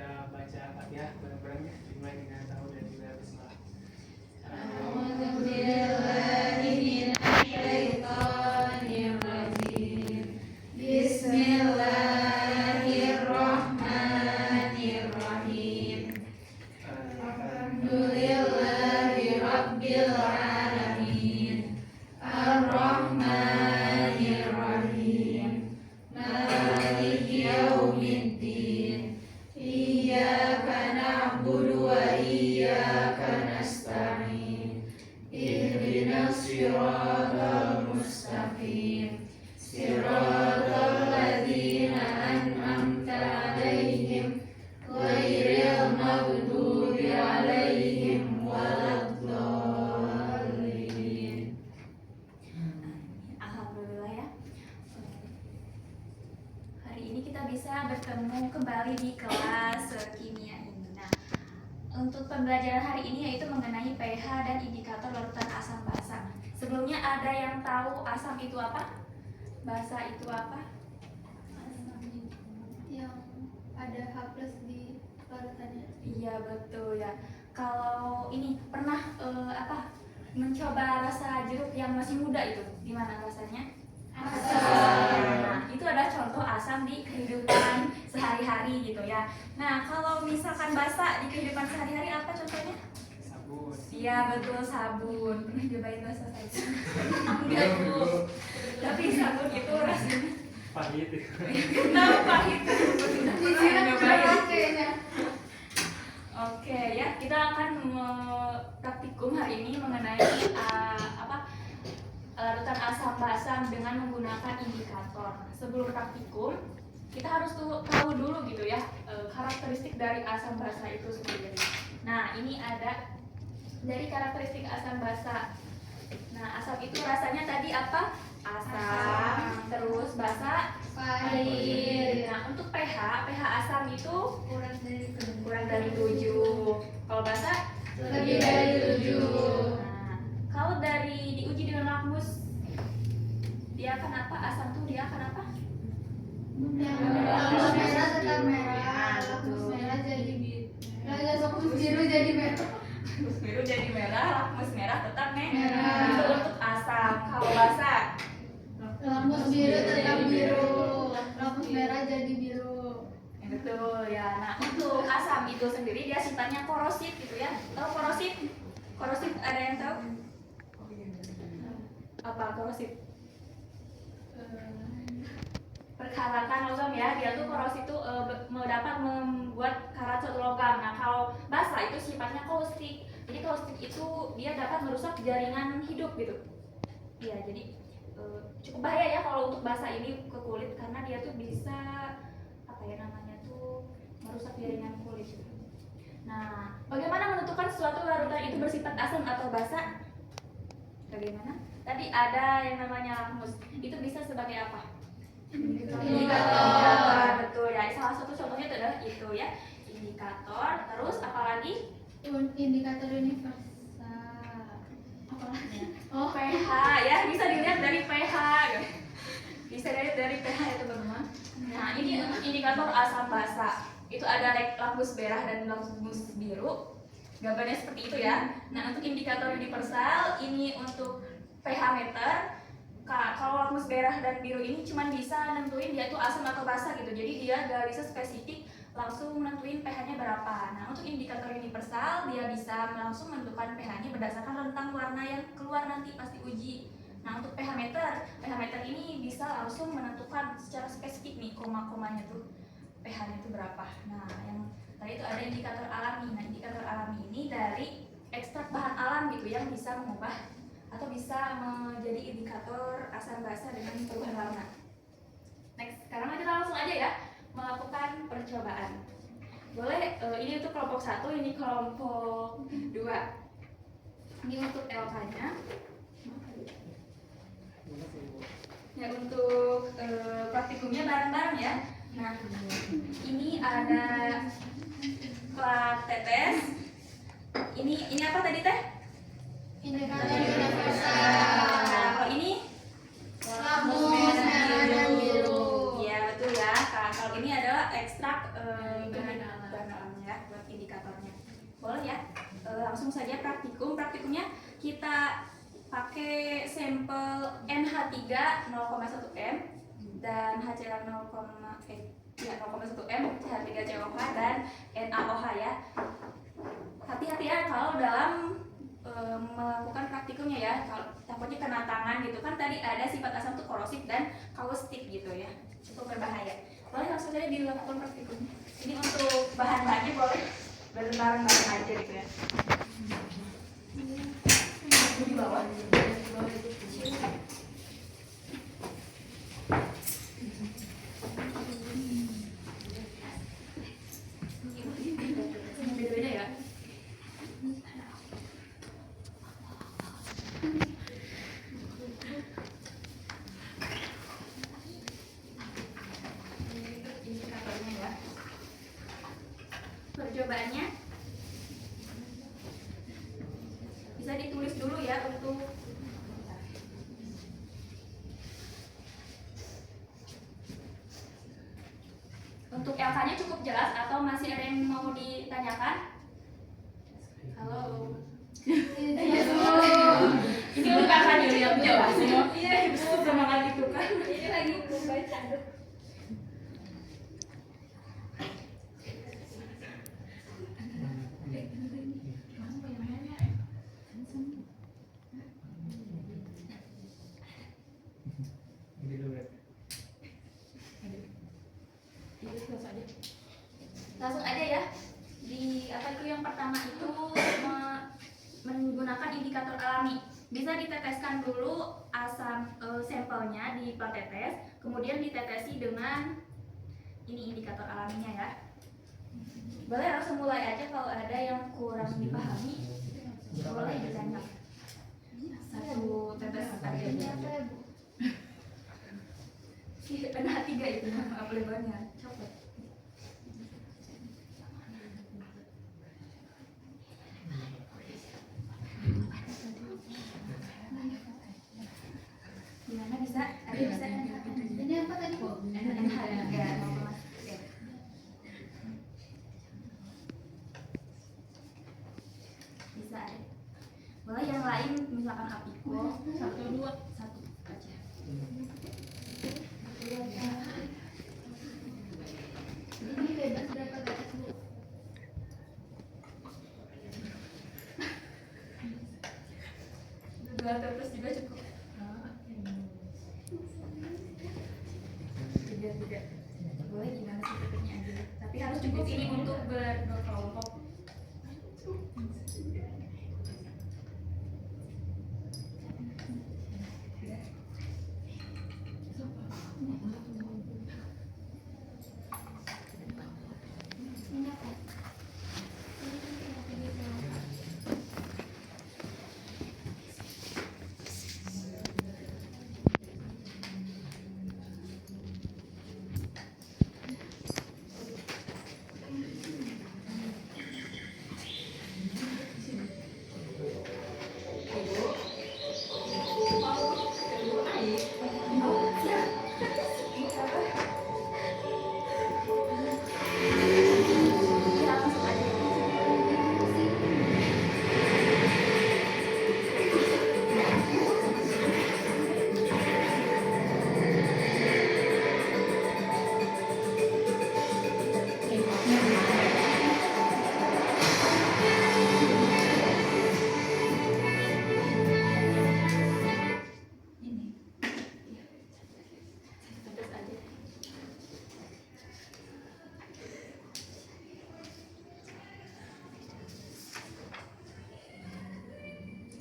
kita baca Fatihah bareng-bareng ya, dimulai dengan tahu dan juga bismillah. Bismillahirrahmanirrahim. Alhamdulillahirabbil alamin. Ar-Rahmanir-Rahim. Maliki yaumiddin. Iyyaka na'budu wa iyyaka nasta'in. Ihdinas siratal mustaqim. Siratal ladzina an'amta 'alaihim ghairil maghdubi 'alaihim waladdallin. Alhamdulillah ya. Hari ini kita bisa bertemu kembali di kelas kimia ini. Nah, untuk pembelajaran hari ini yaitu mengenai pH dan indikator larutan asam basa. Sebelumnya ada yang tahu asam itu apa? Basa itu apa? Asam yang ada H+ di larutannya. Iya betul ya. Kalau ini pernah mencoba rasa jeruk yang masih muda itu, gimana rasanya? Asam. Nah, itu ada contoh asam di kehidupan sehari-hari gitu ya. Nah, kalau misalkan basa di kehidupan sehari-hari apa contohnya? Sabun. Iya betul, sabun. Pernah cobain basa saja? Enggak Bu. Tapi sabun itu rasanya Pahit. kenapa pahit? Pernah nyobain? Oke ya, kita akan praktikum hari ini mengenai larutan asam basa dengan menggunakan indikator. Sebelum praktikum, kita harus tahu dulu gitu ya karakteristik dari asam basa itu sendiri. Nah, ini ada dari karakteristik asam basa. Nah, asam itu rasanya tadi apa? Asam. Terus basa pahit. Nah, untuk pH asam itu kurang dari 7. Kalau basa Lebih dari 7. Nah, kalau dari diuji dengan lakmus, dia akan apa? Asam tuh dia akan apa? Lakmus merah tetap merah. Betul. Lakmus merah jadi biru. Lakmus biru jadi merah. Lakmus biru jadi merah, lakmus merah tetap Merah. Itu untuk asam. Kalau basa, Lakmus biru tetap biru. Lakmus merah jadi biru. betul ya. Nah, untuk asam itu sendiri dia sifatnya korosif gitu ya. Tahu korosif? Korosif ada yang tahu? Apa korosif? Perkarakan logam ya, dia tuh korosif itu dapat membuat karat suatu logam. Nah, kalau basa itu sifatnya kaustik. Jadi kaustik itu dia dapat merusak jaringan hidup gitu. Iya, jadi cukup bahaya ya kalau untuk basa ini ke kulit karena dia tuh bisa merusak jaringan kulit. Nah, bagaimana menentukan suatu larutan itu bersifat asam atau basa? Bagaimana? Tadi ada yang namanya lakmus. Itu bisa sebagai apa? Indikator. Betul ya. Salah satu contohnya itu adalah itu ya, indikator. Terus apalagi? Indikator universal. Apalagi? Oh, pH ya, bisa dilihat dari pH. Bisa dilihat dari pH itu teman-teman. Nah, ini untuk indikator asam basa. Itu ada lakmus merah dan lakmus biru. Gambarnya seperti itu ya. Nah, untuk indikator universal ini untuk pH meter. Kalau lakmus merah dan biru ini cuma bisa nentuin dia itu asam atau basa gitu. Jadi dia gak bisa spesifik langsung nentuin pH-nya berapa. Nah, untuk indikator universal dia bisa langsung menentukan pH-nya berdasarkan rentang warna yang keluar nanti pas diuji. Nah, untuk pH meter ini bisa langsung menentukan secara spesifik nih koma-komanya tuh pH-nya itu berapa. Nah, yang tadi itu ada indikator alami. Nah, indikator alami ini dari ekstrak bahan alam gitu yang bisa mengubah atau bisa menjadi indikator asam basa dengan perubahan warna. Next, sekarang kita langsung aja ya melakukan percobaan. Boleh, ini untuk kelompok 1, ini kelompok 2. Ini untuk LK-nya. Ya, untuk praktikumnya bareng-bareng ya. Nah, ini ada plat tetes. Ini apa tadi teh? Indikator universal. Nah, kalau ini Lakmus merah dan biru. Iya betul ya. Kalau ini adalah ekstrak bahan alamnya ya buat indikatornya. Boleh ya. Langsung saja praktikum. Praktikumnya kita pakai sampel NH3 0,1 m dan HCl 0,1 m, CH3COH dan NaOH ya. Hati-hati ya kalau dalam melakukan praktikumnya ya, kalau takutnya kena tangan gitu kan, tadi ada sifat asam itu korosif dan kaustik gitu ya, cukup berbahaya. Boleh langsung saja dilakukan praktikumnya. Ini untuk bahan-bahannya boleh bareng-bareng aja gitu ya. Di bawah. Beda-beda ya. Indikatornya ya. Percobaannya bisa ditulis dulu ya untuk LK-nya cukup jelas atau masih ada yang mau ditanyakan? Halo. Ini untuk LK-nya cukup jelas ya. Iya, semangat itu kan. Ini lagi membaca. Langsung aja ya. Di apa itu yang pertama itu menggunakan indikator alami. Bisa diteteskan dulu asam sampelnya di plat tetes, kemudian ditetesi dengan ini indikator alaminya ya. Boleh langsung mulai aja, kalau ada yang kurang dipahami boleh ditanya. Satu tetes aja. NH3 itu apa lebarnya? Coklat. Gimana bisa? Ada bisa? Ini apa tadi Bu? NH3. Bisa ada. Boleh yang lain misalkan apiko 1, 2, 1 aja. Ini bebas berapa tetes Bu? Dua tetes juga cukup. Tiga. Boleh gimana sih tipenya aja. Tapi harus cukup ini untuk berkelompok.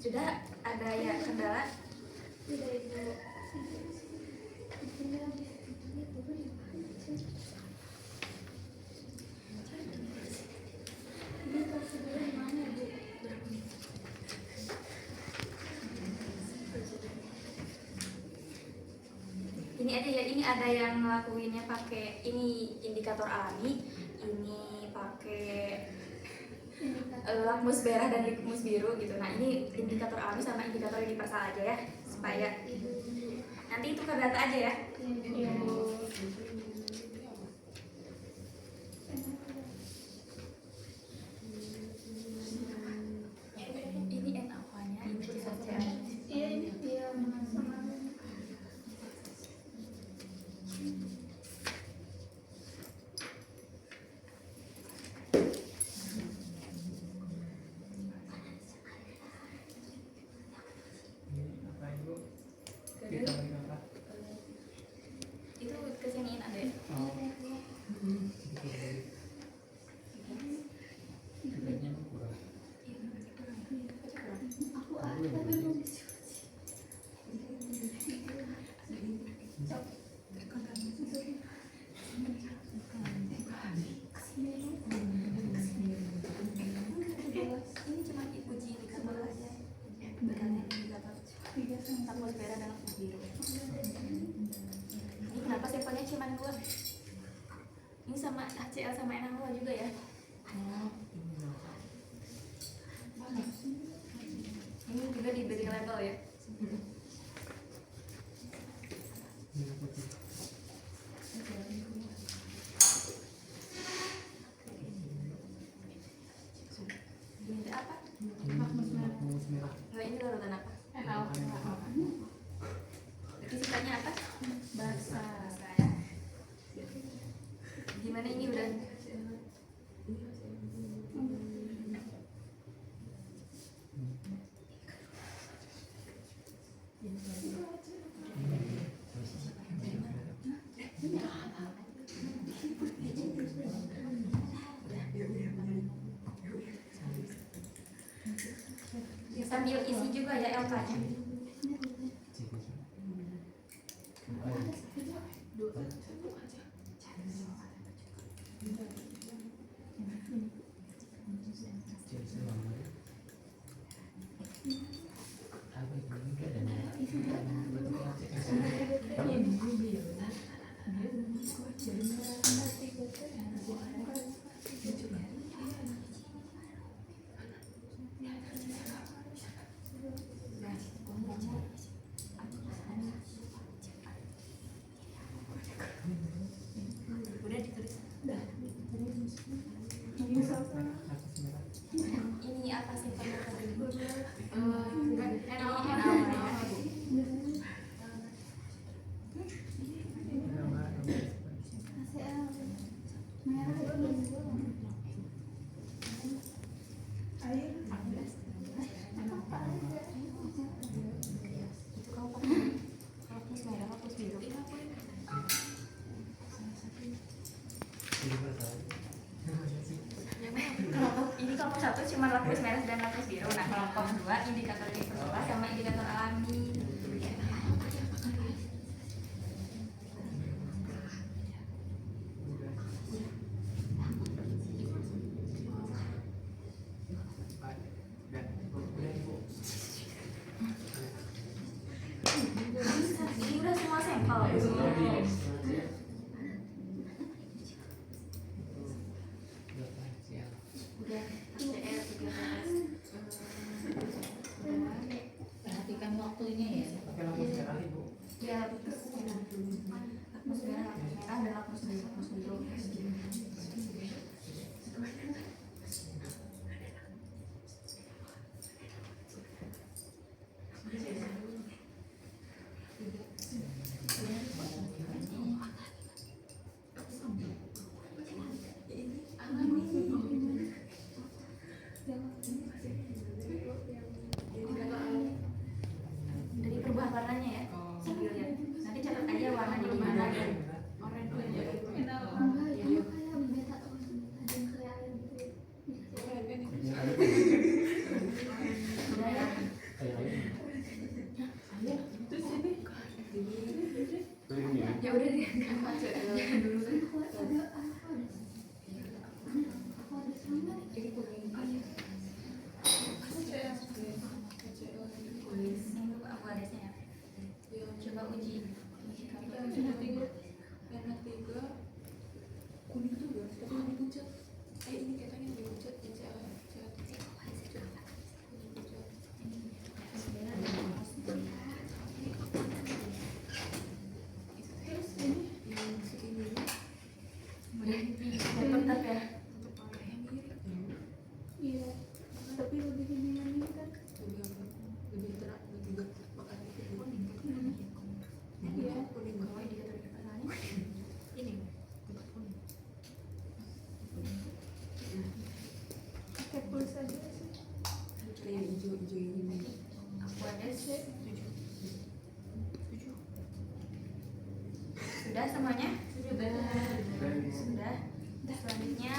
Sudah ada ya kendala? Tidak Ibu. Ini prosedurnya gimana Bu? Ini aja ya, ini ada yang ngelakuinnya pakai ini indikator alami, ini pakai lakmus merah dan lakmus biru gitu. Nah ini indikator alami sama indikator universal aja ya, supaya nanti itu ke data aja ya. N2. Ini sama HCl sama NaOH juga ya. Ini juga diberi label ya. Diminta apa? Enggak, ini larutan apa? Berarti sisanya apa? Basa ya. Gimana ini udah? Sambil isi juga ya LK-nya. Udah ditulis. Ini apa sih ini kelompok 1 cuma lapis merah dan lapis biru. Nah, kelompok 2 indikator universal sama indikator alami. Ini udah semua sampel. Udah HCl 13. Perhatikan waktunya ya. Pakai lampu merah ibu. Ya, lakmus merah dan lakmus biru. Dari perubahan warnanya ya, sambil lihat. Nanti catat aja warnanya gimana ya. Oranye. Enggak, itu kayak beta ada yang kayak air gitu. Udah ya. Ya udah deh, dulu. Jadi kuning. Ini aku adesnya ya. Coba uji. Kuning juga, tapi yang dipucat. Ini katanya yang dipucat yang saya Tetap ya. Iya. Tapi lebih ini kan. lebih terang, lebih getar makanya kuning. Iya. Kuning Kalau indikator universalnya ini. Pakai pulsa aja sih. kayak hijau-hijau ini. Aku ades. Sudah semuanya? Sudah. Selanjutnya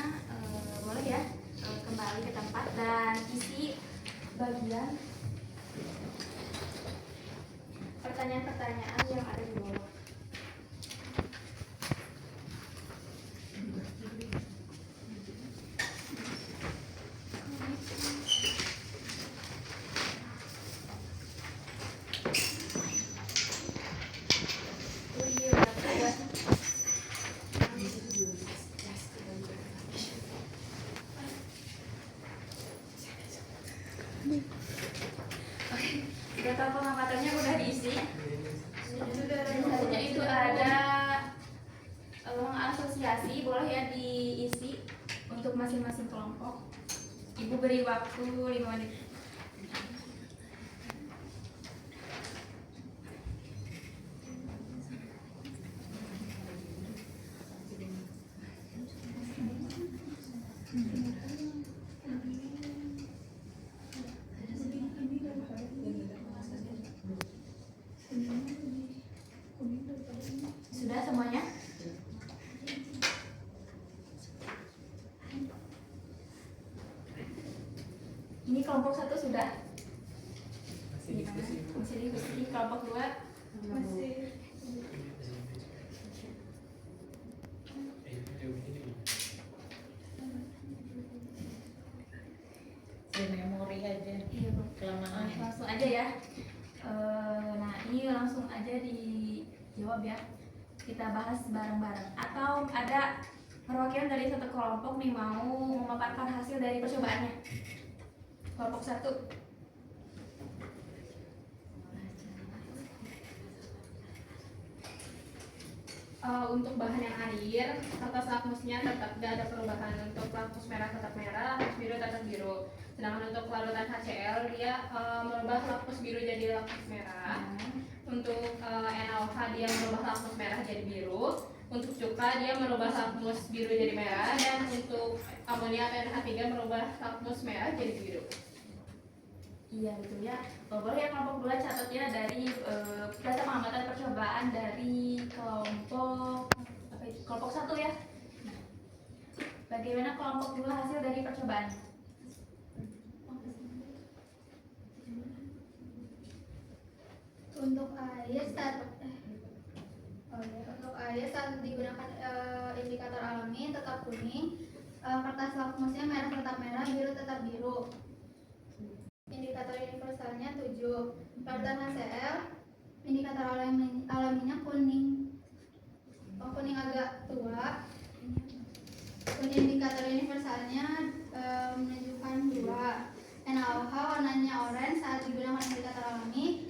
boleh ya kembali ke tempat dan isi bagian pertanyaan-pertanyaan yang ada di bawah. Oh iya, udah. tadi boleh ya diisi untuk masing-masing kelompok. Ibu beri waktu 5 menit. Sudah semuanya? Ini kelompok 1 sudah? Masih diskusi. Masih diskusi. Kelompok 2? Masih. Memori aja Iya, Bu. kelamaan. Langsung aja ya. Nah, ini langsung aja dijawab ya. Kita bahas bareng-bareng. Atau ada perwakilan dari satu kelompok nih mau memaparkan hasil dari percobaannya. Kelompok 1. Untuk bahan yang air, kertas lakmusnya tetap tidak ada perubahan. Untuk lakmus merah tetap merah, lakmus biru tetap biru. Sedangkan untuk larutan HCl dia merubah lakmus biru jadi lakmus merah. Untuk NaOH dia merubah lakmus merah jadi biru. Untuk cuka dia merubah lakmus biru jadi merah, dan untuk amonia atau NH3 merubah lakmus merah jadi biru. Iya betul ya. Boleh ya kelompok 2 catat ya dari data pengamatan percobaan dari kelompok apa itu? Kelompok 1 ya. Nah, bagaimana kelompok 2 hasil dari percobaan? Untuk air saat digunakan indikator alami tetap kuning, kertas lakmusnya merah tetap merah, biru tetap biru. Indikator universalnya 7. Larutan HCl indikator alaminya kuning. Kuning agak tua. Kuning indikator universalnya menunjukkan 2. NaOH warnanya oranye saat digunakan indikator alami.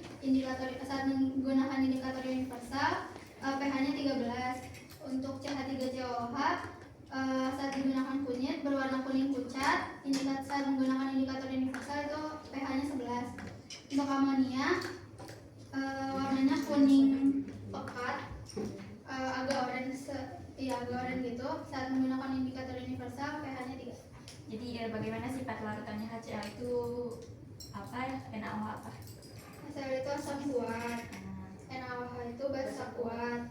Saat menggunakan indikator universal pH-nya 13. Untuk CH3COH saat digunakan kunyit berwarna kuning pucat. Saat menggunakan indikator universal itu pH-nya 11. Untuk amonia warnanya kuning pekat, agak oranye gitu. Saat menggunakan indikator universal pH-nya 3. Jadi bagaimana sifat larutannya HCl itu apa ya? NaOH apa? HCl itu asam kuat, NaOH itu basa kuat.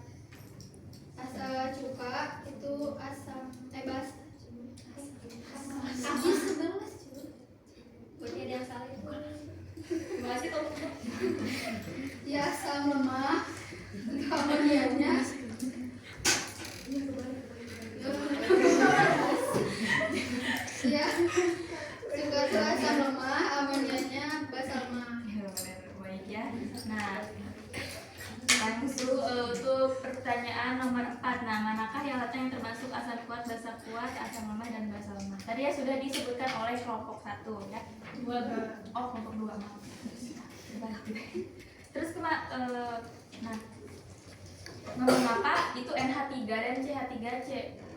Asam cuka itu asam basa. Habis 11 buat yang salah itu. Terima kasih kelompok 2. Ya asam lemah. Untuk amonianya ya cuka itu asam lemah, amonianya basa lemah. Baik ya. Nah, langsung untuk pertanyaan nomor 4. Nah, manakah yang yang termasuk asam kuat, basa kuat, asam lemah, dan basa lemah? Tadi ya sudah disebutkan oleh kelompok 1 ya. Kelompok 2 maaf. Terus nah, ngomong apa? Itu NH3 dan CH3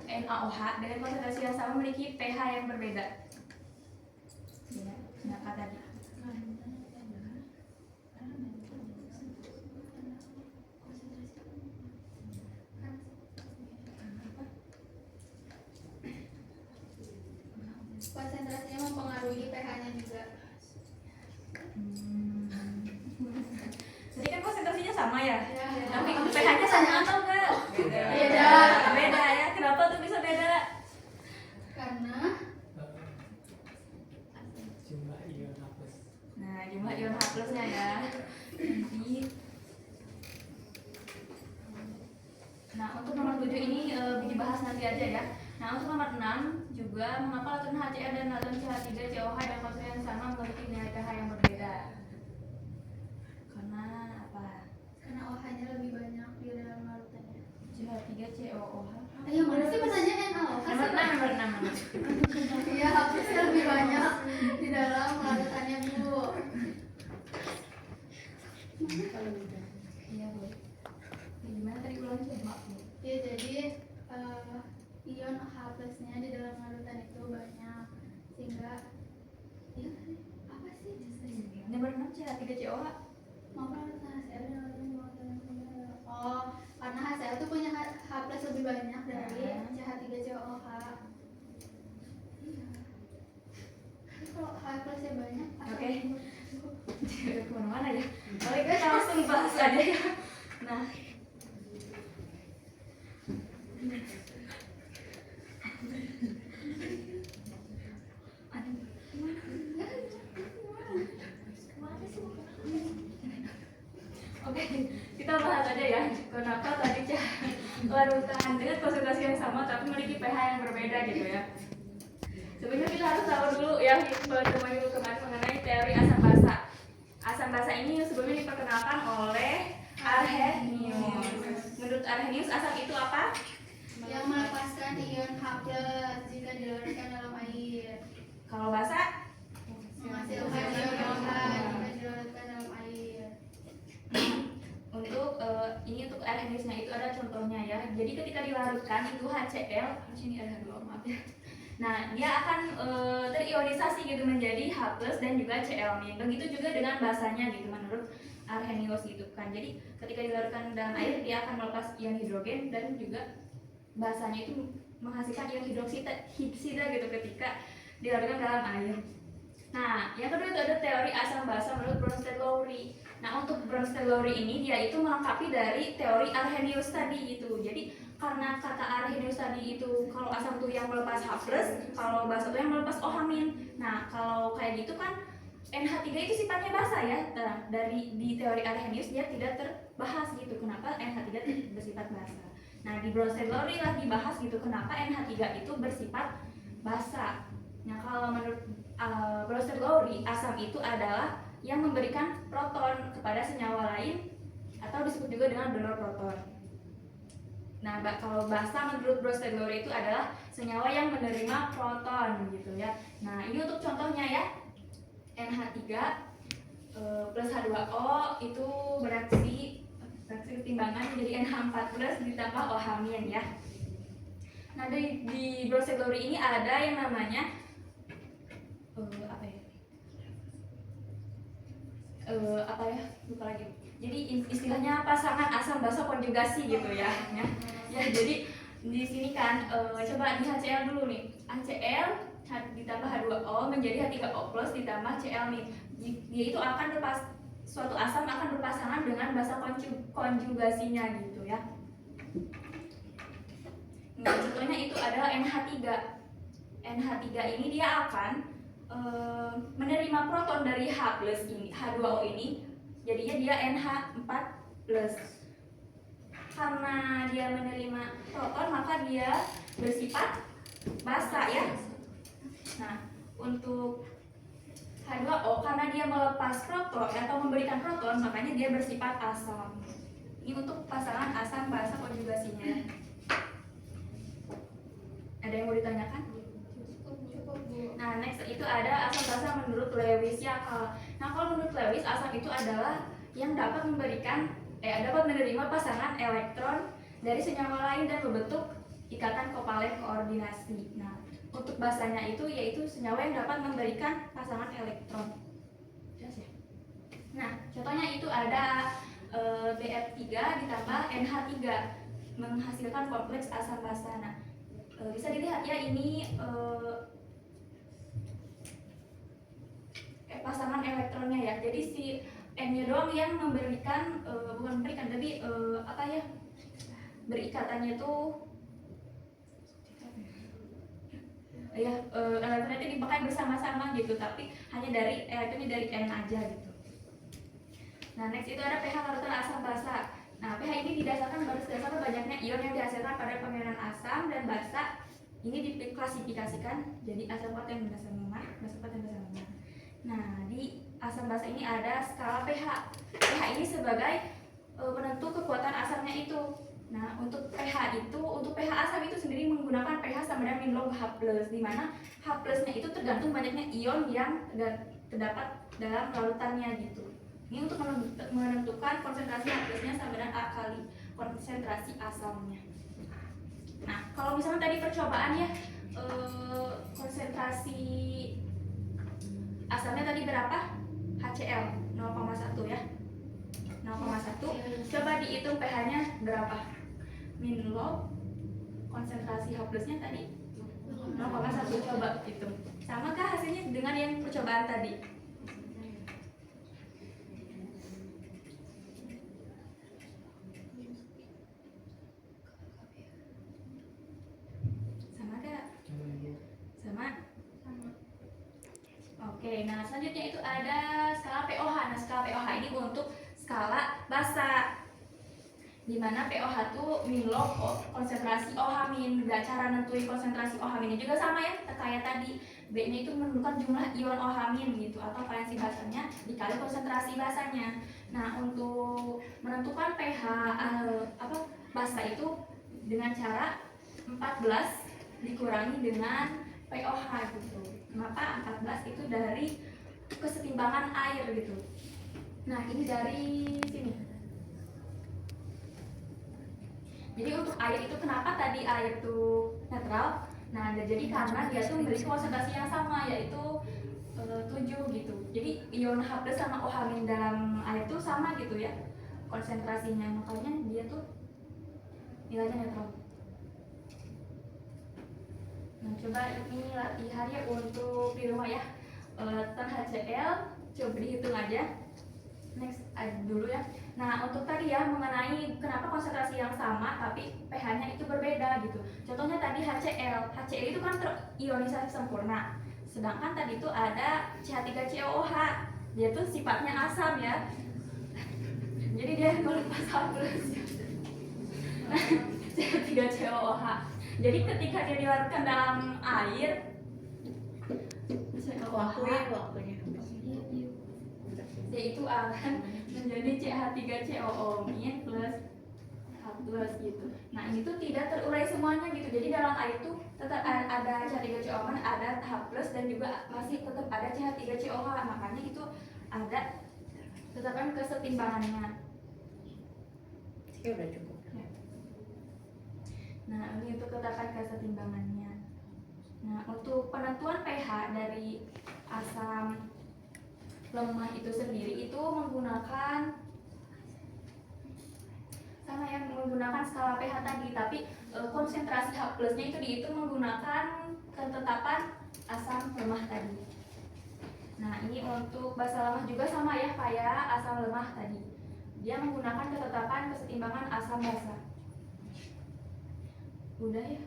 NaOH dengan konsentrasi yang sama memiliki pH yang berbeda. Ya, kenapa tadi? Konsentrasinya mempengaruhi pH-nya juga. Jadi kan konsentrasinya sama ya? Ya. Tapi pH-nya sama atau enggak? Beda. Beda ya. Kenapa tuh bisa beda? Karena Jumlah ion hapus. Nah, jumlah ion H+-nya ya. Nanti. Nah, untuk nomor 7 ini dibahas nanti aja ya. Nah, untuk nomor 6 juga mengapa larutan HCl dan larutan CH3COH dengan konsentrasi yang sama memiliki nilai pH yang berbeda? Karena apa? karena OH-nya lebih banyak di dalam larutannya. CH3COH. Ayo mana sih pertanyaan NaOH? Nomor 6. Iya, hapusnya lebih banyak di dalam larutannya Bu. Iya, Bu. Gimana tadi ulangi ya, Mak? Ya jadi H3COH? Oh, karena HCl itu punya H plus lebih banyak dari CH3COH. Iya. Kalau H plusnya banyak, Oke. Kemana-mana ya. Baik, kita langsung bahas aja ya. Nah, oke, kita bahas aja ya. Kenapa tadi larutan dengan konsentrasi yang sama tapi memiliki pH yang berbeda gitu ya. Sebenarnya kita harus tahu dulu ya pertemuan dulu kemarin mengenai teori asam basa. Asam basa ini sebelumnya diperkenalkan oleh Arrhenius. Menurut Arrhenius, asam itu apa? yang melepaskan ion H plus jika dilarutkan dalam air. Kalau basa, Menghasilkan ion OH jika dilarutkan dalam air. untuk ini untuk Arrheniusnya itu ada contohnya ya. Jadi ketika dilarutkan itu HCl, ini ada dua maaf ya. Nah, dia akan terionisasi gitu menjadi H+ dan juga Cl-. Begitu juga dengan basanya gitu menurut Arrhenius gitu kan. Jadi ketika dilarutkan dalam air dia akan melepas ion hidrogen dan juga basanya itu menghasilkan ion hidroksida gitu ketika dilarutkan dalam air. Nah, yang kedua itu ada teori asam basa menurut Bronsted-Lowry. Nah, untuk Bronsted-Lowry ini dia itu melengkapi dari teori Arrhenius tadi gitu. Jadi karena kata Arrhenius tadi itu kalau asam itu yang melepas H+, kalau basa itu yang melepas OH-. Nah, kalau kayak gitu kan NH3 itu sifatnya basa ya. Nah, di teori Arrhenius dia tidak terbahas gitu. Kenapa NH3 bersifat basa? Nah, di Bronsted-Lowry lah dibahas gitu kenapa NH3 itu bersifat basa. Nah, kalau menurut Bronsted-Lowry, asam itu adalah yang memberikan proton kepada senyawa lain atau disebut juga dengan donor proton. Nah, kalau basa menurut Bronsted-Lowry itu adalah senyawa yang menerima proton gitu ya. Nah, ini untuk contohnya ya. NH3 plus H2O itu bereaksi ketimbangan menjadi NH4 plus ditambah OH- ya. Nah, di Bronsted-Lowry ini ada yang namanya apa ya lupa lagi. Jadi istilahnya pasangan asam basa konjugasi gitu ya. Ya jadi di sini kan coba di HCl dulu nih. HCl ditambah H2O menjadi H3O plus ditambah Cl nih. Dia itu akan suatu asam akan berpasangan dengan basa konjugasinya gitu ya. Nah, contohnya itu adalah NH3. NH3 ini dia akan menerima proton dari H+ ini, H2O ini, jadinya dia NH4+. Karena dia menerima proton maka dia bersifat basa ya. Nah, untuk H2O karena dia melepas proton atau memberikan proton makanya dia bersifat asam. Ini untuk pasangan asam basa konjugasinya. Ada yang mau ditanyakan? Nah, next itu ada asam basa menurut Lewis ya. Nah, kalau menurut Lewis asam itu adalah yang dapat menerima pasangan elektron dari senyawa lain dan membentuk ikatan kovalen koordinasi. Nah, untuk basanya itu yaitu senyawa yang dapat memberikan pasangan elektron. Jelas ya? Nah, contohnya itu ada Br3 ditambah NH3 menghasilkan kompleks asam basa. Nah, bisa dilihat ya ini pasangan elektronnya ya. Jadi si N-nya doang yang memberikan bukan memberikan tapi berikatannya tuh elektronnya itu dipakai bersama-sama gitu, tapi hanya dari elektronnya dari N aja gitu. Nah, next itu ada pH larutan asam basa. Nah, pH ini didasarkan berdasarkan banyaknya ion yang dihasilkan pada pemilihan asam dan basa. Ini diklasifikasikan jadi asam kuat dan basa lemah, basa kuat dan basa lemah. Nah, di asam basa ini ada skala pH. pH ini sebagai penentu kekuatan asamnya itu. Nah, untuk pH asam itu sendiri menggunakan pH sama dengan log H+, di mana H+-nya itu tergantung banyaknya ion yang terdapat dalam larutannya gitu. Ini untuk menentukan konsentrasi H+-nya sama dengan A kali konsentrasi asamnya. Nah, kalau misalnya tadi percobaan ya konsentrasi asamnya tadi berapa? HCl 0,1 0,1 ya. 0,1. Coba dihitung pH-nya berapa? Min log konsentrasi H plusnya tadi 0,1. Coba hitung. Samakah hasilnya dengan yang percobaan tadi? Sama gak? Sama? Oke, nah selanjutnya itu ada skala pOH. Nah, skala pOH ini untuk skala basa, dimana pOH itu min log konsentrasi OH min. Dan cara nentuin konsentrasi OH min juga sama ya, kayak tadi. B-nya itu menentukan jumlah ion OH min gitu, atau valensi basanya dikali konsentrasi basanya. Nah, untuk menentukan pH basa itu dengan cara 14 dikurangi dengan pOH gitu. Kenapa 14 itu dari kesetimbangan air gitu. Nah, ini dari sini. Jadi untuk air itu kenapa tadi air itu netral? Nah, jadi karena dia tuh memiliki konsentrasi yang sama, yaitu 7 gitu. Jadi ion H+ sama OH- dalam air tuh sama gitu ya konsentrasinya, makanya dia tuh nilainya netral. Nah, coba ini latihan ya untuk di rumah ya. Tan HCl coba dihitung aja. Next dulu ya. Nah, untuk tadi ya mengenai kenapa konsentrasi yang sama tapi pH-nya itu berbeda gitu. Contohnya tadi HCl. HCl itu kan terionisasi sempurna. Sedangkan tadi itu ada CH3COOH. Dia tuh sifatnya asam ya. Jadi dia melepas H+. Nah, CH3COOH. Jadi ketika dia dilarutkan dalam air, waktunya dia itu akan menjadi CH3COO- plus H+ gitu. Nah, ini tuh tidak terurai semuanya gitu. Jadi dalam air tuh tetap ada CH3COO, ada H+ dan juga masih tetap ada CH3COOH. Makanya itu ada tetapkan kesetimbangannya. ya udah cukup. Ya. Nah, ini untuk ketetapan kesetimbangannya. Nah, untuk penentuan pH dari asam lemah itu sendiri itu menggunakan sama yang menggunakan skala pH tadi, tapi konsentrasi H+-nya itu dihitung menggunakan ketetapan asam lemah tadi. Nah, ini untuk basa lemah juga sama ya kayak asam lemah tadi. Dia menggunakan ketetapan kesetimbangan asam basa. Udah ya?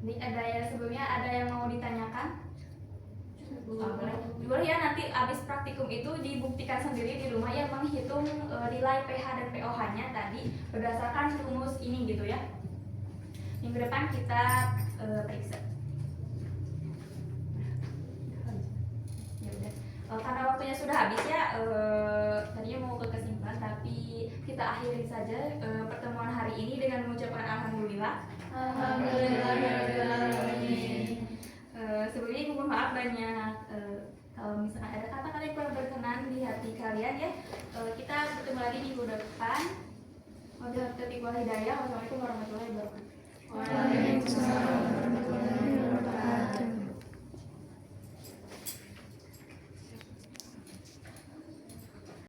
Ini ada yang sebelumnya ada yang mau ditanyakan? Boleh ya, nanti abis praktikum itu dibuktikan sendiri di rumah ya, menghitung nilai pH dan pOH-nya tadi berdasarkan rumus ini gitu ya. Minggu depan kita periksa. Ya udah. Karena waktunya sudah habis ya, tadinya mau ke kesimpulan tapi kita akhiri saja pertemuan hari ini dengan mengucapkan alhamdulillah. Sebelumnya ibu mohon maaf banyak kalau misalkan ada kata-kata yang kurang berkenan di hati kalian ya. Kita bertemu lagi minggu depan. Wabillahi taufiq wal hidayah. Wassalamualaikum warahmatullahi wabarakatuh.